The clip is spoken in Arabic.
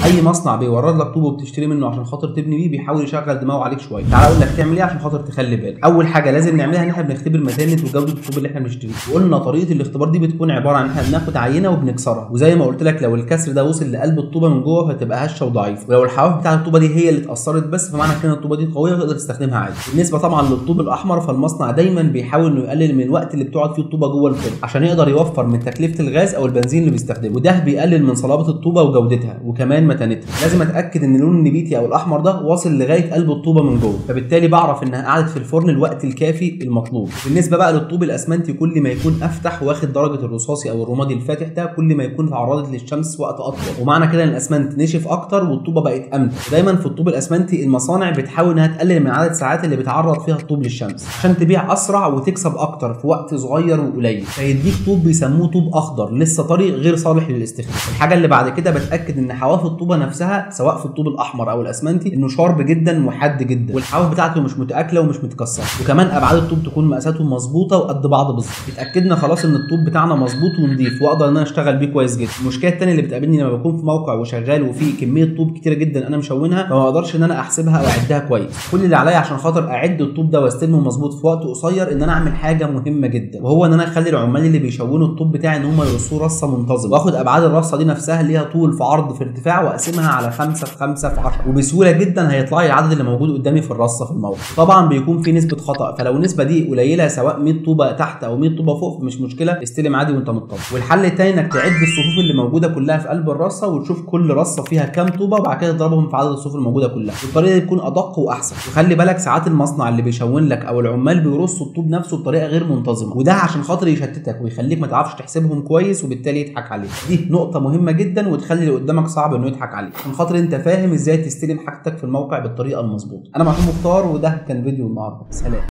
اي مصنع بيورد لك طوب وبتشتري منه عشان خاطر تبني بيه بيحاول يشغل دماغه عليك شويه. تعال اقول لك تعمل ايه عشان خاطر تخلي بالك. اول حاجه لازم نعملها ان احنا بنختبر متانه وجوده الطوب اللي احنا بنشتريه، وقلنا طريقه الاختبار دي بتكون عباره عن ان احنا بناخد عينه وبنكسرها، وزي ما قلت لك لو الكسر ده وصل لقلب الطوبه من جوه فتبقى هشه وضعيفه، ولو الحواف بتاعه الطوبه دي هي اللي اتاثرت بس فمعنى كده الطوبه دي قويه وتقدر تستخدمها عادي. بالنسبه طبعا للطوب الاحمر فالمصنع دايما بيحاول انه يقلل من الوقت اللي بتقعد فيه الطوبه جوه الفرن عشان يقدر يوفر من تكلفه الغاز او البنزين اللي بيستخدمه، وده بيقلل من صلابه الطوبه وجودتها وكمان متانتها. لازم اتاكد ان اللون النبيتي او الاحمر ده واصل لغايه قلب الطوبه من جوه، فبالتالي بعرف انها قعدت في الفرن الوقت الكافي المطلوب. بالنسبه بقى للطوب الاسمنتي كل ما يكون افتح واخد درجه الرصاصي او الرمادي الفاتح ده كل ما يكون اتعرضت للشمس وقت اطول، ومعنى كده ان الاسمنت نشف اكتر والطوبه بقت امتن. دايما في الطوب الاسمنتي المصانع بتحاول انها تقلل من عدد الساعات اللي بتعرض فيها الطوب للشمس عشان تبيع اسرع وتكسب اكتر في وقت صغير وقليل، فيديك طوب بيسموه طوب اخضر لسه طري غير صالح للاستخدام. الحاجه اللي بعد كده بتاكد ان حواف الطوبه نفسها سواء في الطوب الاحمر او الاسمنتي انه شارب جدا وحاد جدا، والحواف بتاعته مش متاكله ومش متكسره، وكمان ابعاد الطوب تكون مقاساته مظبوطه وقد بعض بالظبط. اتاكدنا خلاص ان الطوب بتاعنا مظبوط ونضيف واقدر ان انا اشتغل بيه كويس جدا. المشكله الثانيه اللي بتقابلني لما بكون في موقع وشغال وفيه كميه طوب كتيره جدا انا مشونها فما اقدرش ان انا احسبها او اعدها كويس. كل اللي عليا عشان خاطر اعد الطوب ده واستلمه مظبوط في وقت قصير ان انا اعمل حاجه مهمه جدا، وهو ان انا اخلي العمال اللي بيشونوا الطوب بتاعي ان هم يرصوه رصه منتظمه، واخد ابعاد الرصه دي نفسها ليها طول في عرض في ارتفاع واقسمها على 5 في 5 في 10، وبسهوله جدا هيطلع لي العدد اللي موجود قدامي في الرصه في الموقع. طبعا بيكون في نسبه خطا، فلو النسبه دي قليله سواء 100 طوبه تحت او 100 طوبه فوق مش مشكله، استلم عادي وانت مطمن. والحل الثاني انك تعد الصفوف اللي موجوده كلها في قلب الرصه وتشوف كل رصه فيها كام طوبه وبعد كده تضربهم في عدد الصفوف الموجوده كلها، والطريقه دي تكون ادق واحسن. وخلي بالك ساعات المصنع اللي بيشون لك او العمال بيرصوا الطوب نفسه بطريقه غير منتظمه، وده عشان خاطر يشتتك ويخليك ما تعرفش تحسبهم كويس وبالتالي يضحك عليك. دي نقطه مهمه جدا وتخلي اللي قدامك صعب انه يضحك عليك عشان خاطر انت فاهم ازاي تستلم حاجتك في الموقع بالطريقه المظبوطه. انا محمود مختار وده كان فيديو النهارده. سلام.